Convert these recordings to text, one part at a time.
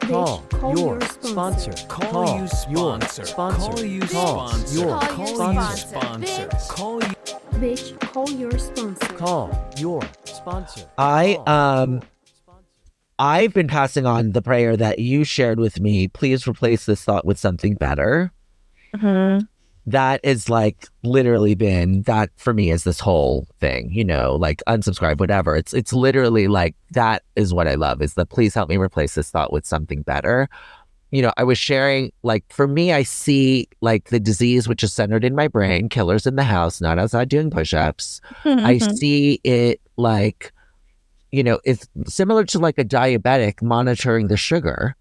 Call your sponsor. Call you sponsor. Call your sponsor. Call you. Bitch, call your sponsor. Call your sponsor. I've been passing on the prayer that you shared with me. Please replace this thought with something better. Mm-hmm. That is like literally been that for me is this whole thing, you know, like unsubscribe, whatever. It's literally like that is what I love is that please help me replace this thought with something better. You know, I was sharing, like, for me, I see like the disease, which is centered in my brain, killers in the house, not outside doing push-ups. Mm-hmm. I see it like, you know, it's similar to like a diabetic monitoring the sugar.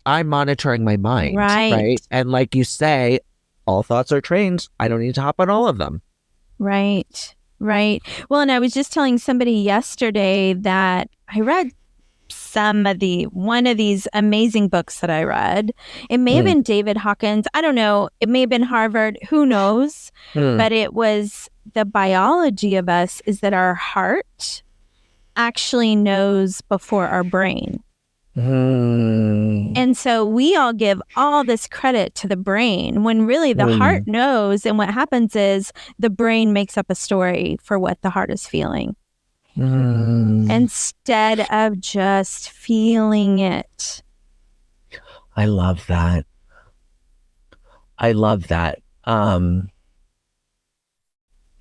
I'm monitoring my mind, right? And like you say, all thoughts are trains. I don't need to hop on all of them. Right. Well, and I was just telling somebody yesterday that I read one of these amazing books that I read. It may have been David Hawkins. I don't know. It may have been Harvard. Who knows? But it was the biology of us is that our heart actually knows before our brain. And so we all give all this credit to the brain when really the heart knows. And what happens is the brain makes up a story for what the heart is feeling. Instead of just feeling it. I love that.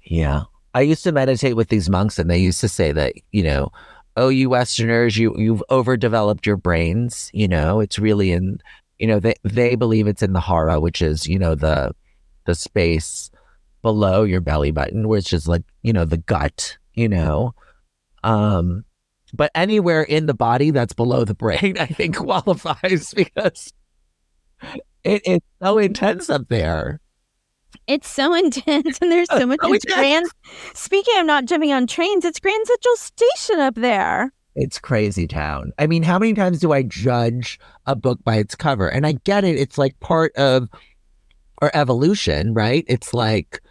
Yeah. I used to meditate with these monks and they used to say that, you know, oh, you Westerners, you've overdeveloped your brains, you know, it's really in, you know, they believe it's in the hara, which is, you know, the space below your belly button, which is like, you know, the gut, you know. But anywhere in the body that's below the brain, I think qualifies because it's so intense up there. It's so intense and there's so much. Speaking of not jumping on trains, it's Grand Central Station up there. It's crazy town. I mean, how many times do I judge a book by its cover? And I get it. It's like part of our evolution, right? It's like,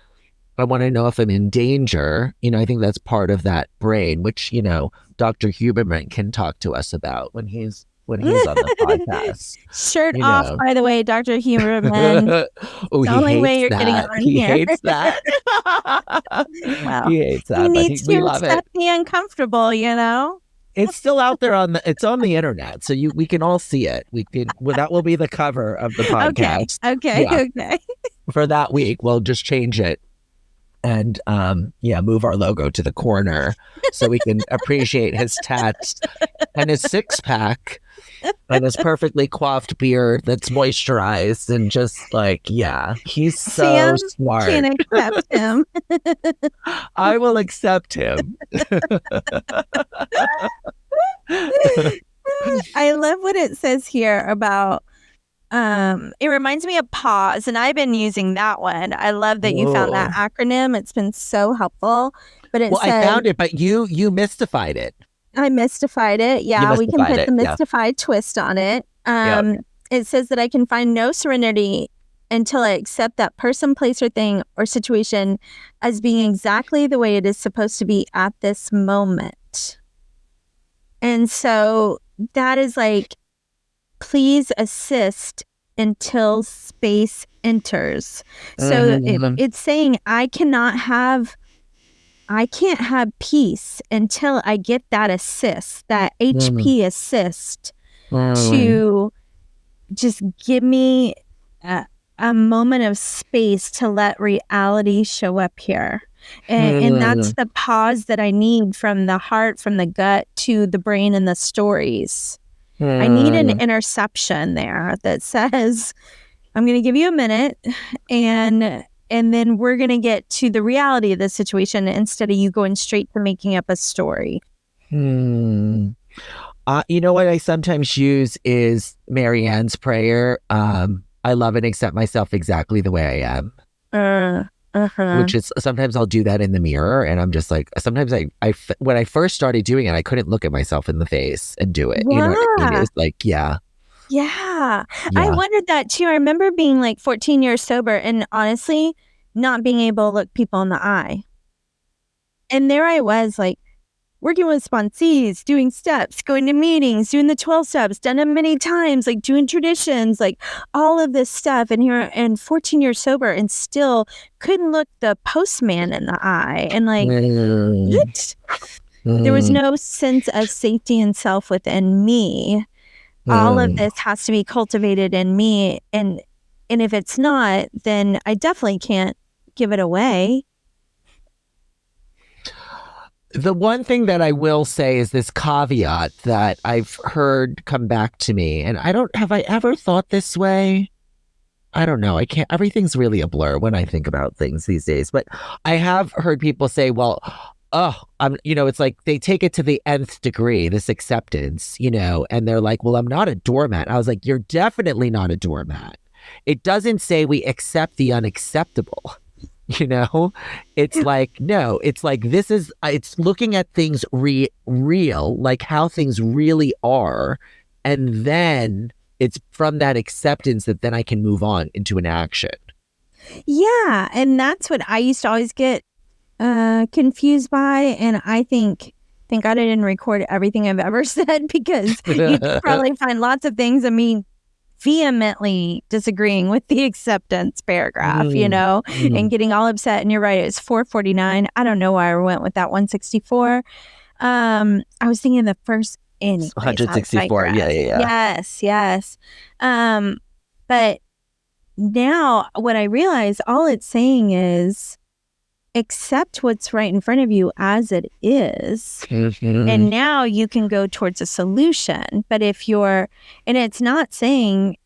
I want to know if I'm in danger. You know, I think that's part of that brain, which, you know, Dr. Huberman can talk to us about when he's on the podcast. Shirt off, by the way, Dr. Huberman. Oh, the only way you're getting on he here. hates that. Well, he hates that. He but needs we to love it. accept the uncomfortable, you know? It's still out there it's on the internet, so we can all see it. That will be the cover of the podcast. Okay. For that week, we'll just change it and move our logo to the corner so we can appreciate his tats and his six-pack and his perfectly coiffed beard that's moisturized and just like, yeah, he's so Sam smart. Can accept him. I will accept him. I love what it says here about it reminds me of pause, and I've been using that one. I love that you found that acronym. It's been so helpful. But it said, I found it, but you mystified it. I mystified it. Yeah, we can put the mystified twist on it. It says that I can find no serenity until I accept that person, place, or thing or situation as being exactly the way it is supposed to be at this moment. And so that is like, please assist until space enters. So it's saying I can't have peace until I get that assist, that HP assist to just give me a moment of space to let reality show up here. And that's the pause that I need from the heart, from the gut to the brain and the stories. I need an interception there that says, I'm going to give you a minute and then we're going to get to the reality of the situation instead of you going straight to making up a story. You know what I sometimes use is Marianne's prayer. I love and accept myself exactly the way I am. Which is sometimes I'll do that in the mirror and I'm just like, sometimes I when I first started doing it, I couldn't look at myself in the face and do it. You know what I mean? It's like, yeah. I wondered that too. I remember being like 14 years sober and honestly not being able to look people in the eye. And there I was like working with sponsees, doing steps, going to meetings, doing the 12 steps, done them many times, like doing traditions, like all of this stuff. And here, and 14 years sober, and still couldn't look the postman in the eye. And like, what? There was no sense of safety and self within me. All of this has to be cultivated in me. And if it's not, then I definitely can't give it away. The one thing that I will say is this caveat that I've heard come back to me, and have I ever thought this way? I don't know. I can't, everything's really a blur when I think about things these days, but I have heard people say, well, it's like they take it to the nth degree, this acceptance, and they're like, well, I'm not a doormat. I was like, you're definitely not a doormat. It doesn't say we accept the unacceptable. It's like, no, it's like, it's looking at things real, like how things really are. And then it's from that acceptance that then I can move on into an action. Yeah. And that's what I used to always get confused by. And I think, thank God I didn't record everything I've ever said, because you could probably find lots of things. I mean, vehemently disagreeing with the acceptance paragraph, and getting all upset. And you're right, it's 449. I don't know why I went with that 164. I was thinking the first 164. Yeah. Yes. But now what I realize, all it's saying is accept what's right in front of you as it is. And now you can go towards a solution. But and it's not saying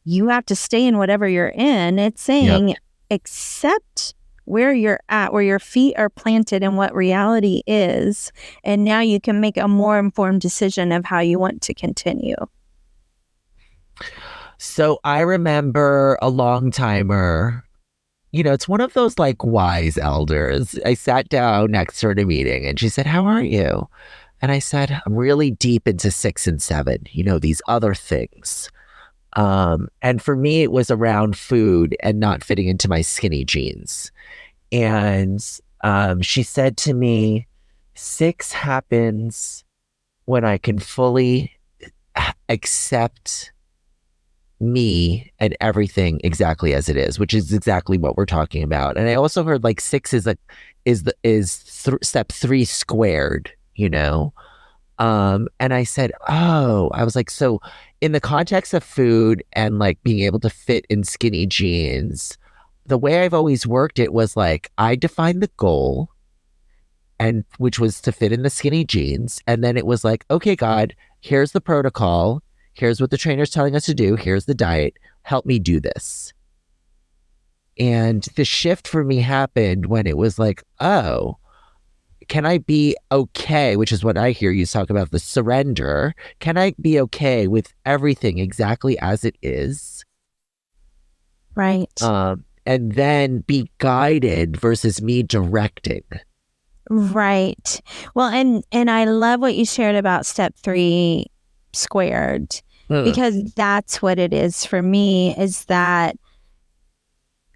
you have to stay in whatever you're in. It's saying accept where you're at, where your feet are planted and what reality is. And now you can make a more informed decision of how you want to continue. So I remember a long timer, it's one of those like wise elders. I sat down next to her at a meeting and she said, how are you? And I said, I'm really deep into 6 and 7, these other things. And for me, it was around food and not fitting into my skinny jeans. And she said to me, 6 happens when I can fully accept me and everything exactly as it is, which is exactly what we're talking about. And I also heard like 6 step 3 squared, and I said, I was like, so in the context of food and like being able to fit in skinny jeans, the way I've always worked it was like, I defined the goal, and which was to fit in the skinny jeans. And then it was like, okay, God, here's the protocol. Here's what the trainer's telling us to do. Here's the diet. Help me do this. And the shift for me happened when it was like, oh, can I be okay? Which is what I hear you talk about, the surrender. Can I be okay with everything exactly as it is? Right. And then be guided versus me directing. Right. Well, and I love what you shared about step 3 squared, because that's what it is for me, is that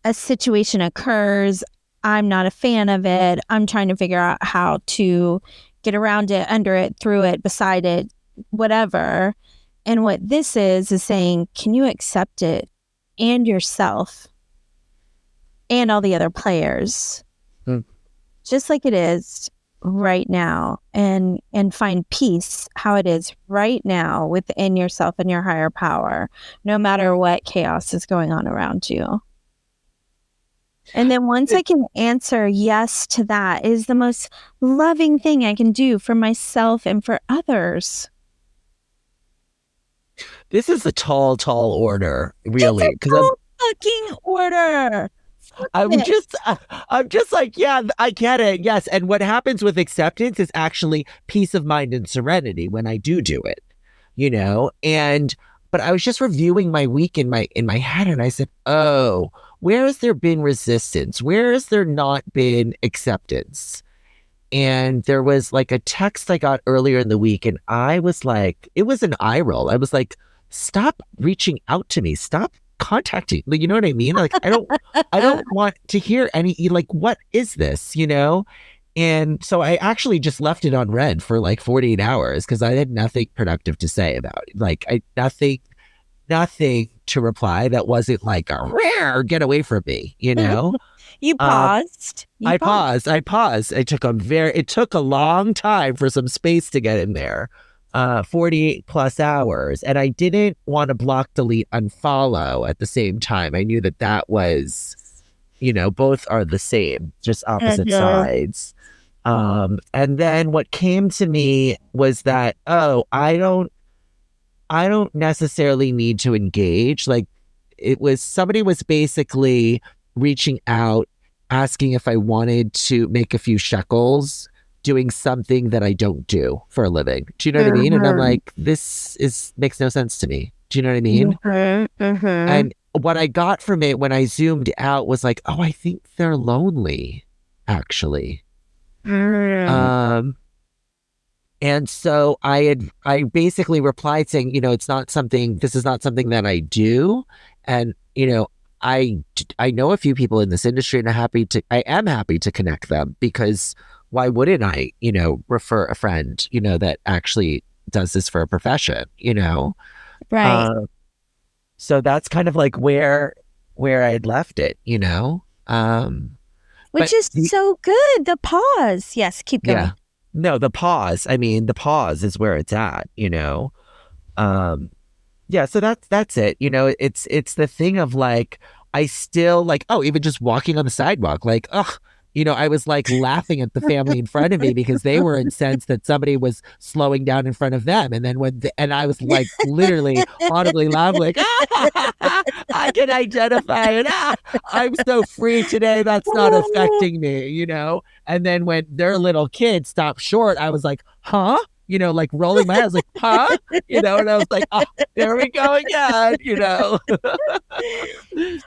a situation occurs, I'm not a fan of it, I'm trying to figure out how to get around it, under it, through it, beside it, whatever. And what this is saying, can you accept it and yourself and all the other players just like it is right now, and find peace how it is right now within yourself and your higher power, no matter what chaos is going on around you. And then once I can answer yes to that, is the most loving thing I can do for myself and for others. This is a tall order, really. It's a tall fucking order. I'm just like, yeah, I get it. Yes. And what happens with acceptance is actually peace of mind and serenity when I do it, but I was just reviewing my week in my head, and I said, oh, where has there been resistance? Where has there not been acceptance? And there was like a text I got earlier in the week, and I was like, it was an eye roll. I was like, stop reaching out to me. Stop contacting, you know what I mean? Like, I don't want to hear any, like, what is this, And so I actually just left it on red for like 48 hours because I had nothing productive to say about it. Like nothing to reply that wasn't like a rare get away from me, you know? You paused. I paused. It took a long time for some space to get in there. 48 plus hours. And I didn't want to block, delete, unfollow at the same time. I knew that was, both are the same, just opposite sides. And then what came to me was that, I don't necessarily need to engage. Like somebody was basically reaching out, asking if I wanted to make a few shekels doing something that I don't do for a living. Do you know what I mean? And I'm like, this makes no sense to me. Do you know what I mean? And what I got from it when I zoomed out was like, oh, I think they're lonely, actually. And so I basically replied saying, this is not something that I do. And, I know a few people in this industry and I am happy to connect them, because why wouldn't I, refer a friend, that actually does this for a profession, Right. So that's kind of like where I had left it, Which is so good. The pause. Yes, keep going. Yeah. No, the pause. I mean, the pause is where it's at, Yeah, so that's it. It's the thing of like, I still like, even just walking on the sidewalk, like, I was like laughing at the family in front of me because they were incensed that somebody was slowing down in front of them. And then and I was like literally audibly laughing, like, I can identify it. I'm so free today. That's not affecting me, And then when their little kid stopped short, I was like, huh? Like rolling my eyes, like, huh? And I was like, there we go again,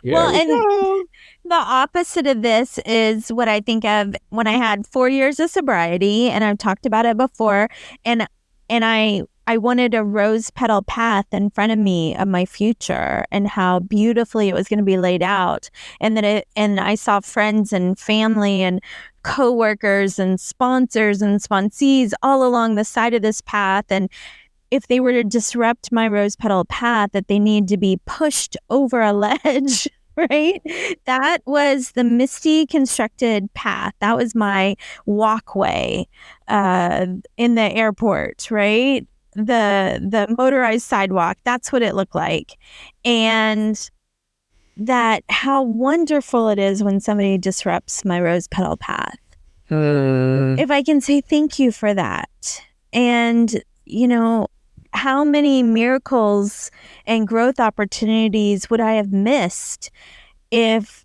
Well, and the opposite of this is what I think of when I had 4 years of sobriety, and I've talked about it before, and I wanted a rose petal path in front of me of my future and how beautifully it was going to be laid out, and I saw friends and family and coworkers and sponsors and sponsees all along the side of this path, and if they were to disrupt my rose petal path, that they need to be pushed over a ledge. Right? That was the Misty constructed path. That was my walkway in the airport, right? The motorized sidewalk. That's what it looked like. And that how wonderful it is when somebody disrupts my rose petal path. If I can say thank you for that. And, how many miracles and growth opportunities would I have missed if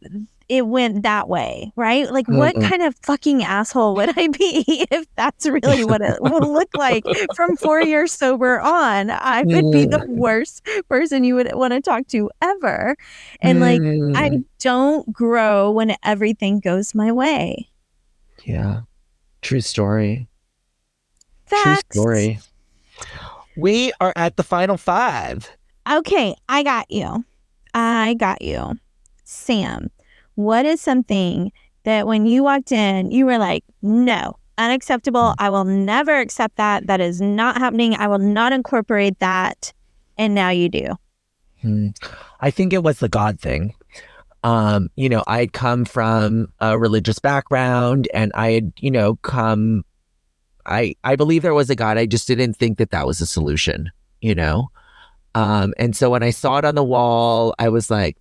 it went that way, right? Like, what kind of fucking asshole would I be if that's really what it would look like from 4 years sober on? I would be the worst person you would want to talk to ever. And like, I don't grow when everything goes my way. Yeah. True story. Facts. True story. We are at the final 5. Okay, I got you. Sam, what is something that when you walked in, you were like, no, unacceptable. I will never accept that. That is not happening. I will not incorporate that. And now you do. I think it was the God thing. I'd come from a religious background, and I had, I believe there was a God. I just didn't think that was a solution, and so when I saw it on the wall, I was like,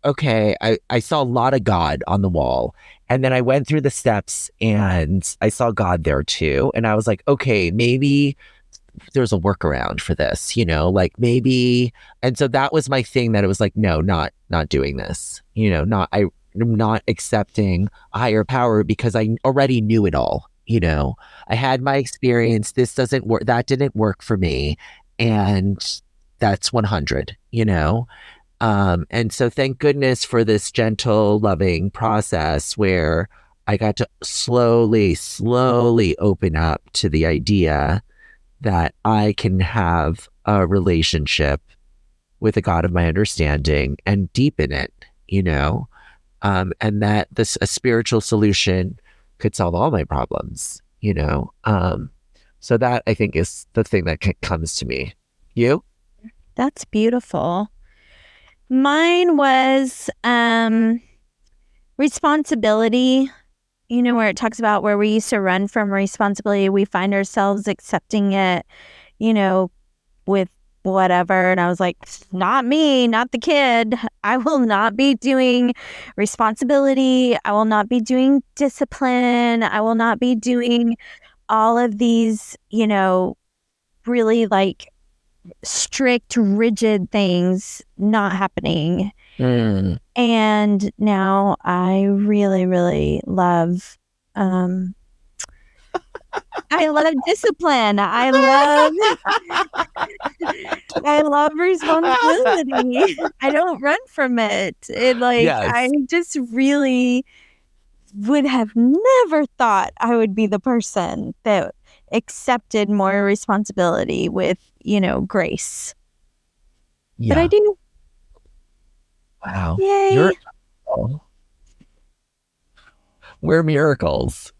okay, I saw a lot of God on the wall. And then I went through the steps and I saw God there too. And I was like, okay, maybe there's a workaround for this, like maybe. And so that was my thing, that it was like, no, not doing this, I'm not accepting a higher power because I already knew it all. I had my experience. This doesn't work. That didn't work for me. And that's 100, and so thank goodness for this gentle, loving process where I got to slowly open up to the idea that I can have a relationship with a God of my understanding and deepen it, and that a spiritual solution could solve all my problems, you know? So that I think is the thing that comes to me. You? That's beautiful. Mine was responsibility, you know, where it talks about where we used to run from responsibility. We find ourselves accepting it, you know, with whatever. And I was like, not me, not the kid. I will not be doing responsibility. I will not be doing discipline. I will not be doing all of these, you know, really like strict, rigid things not happening. And now I really, really love I love discipline. I love responsibility. I don't run from it. Yes. I just really would have never thought I would be the person that accepted more responsibility with, you know, grace. Yeah. But I do. Wow. Yay. We're miracles.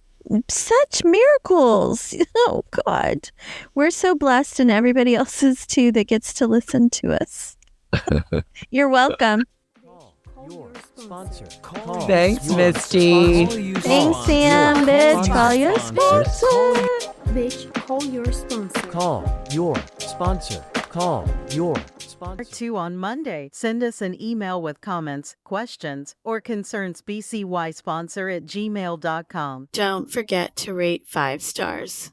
Such miracles. Oh, God. We're so blessed, and everybody else is too that gets to listen to us. You're welcome. Your sponsor. Thanks, your Misty. sponsor. Thanks, Sam, bitch. Call your sponsor. Bitch, call your sponsor. Call your sponsor. Call your sponsor. 2 on Monday. Send us an email with comments, questions, or concerns bcysponsor@gmail.com. Don't forget to rate 5 stars.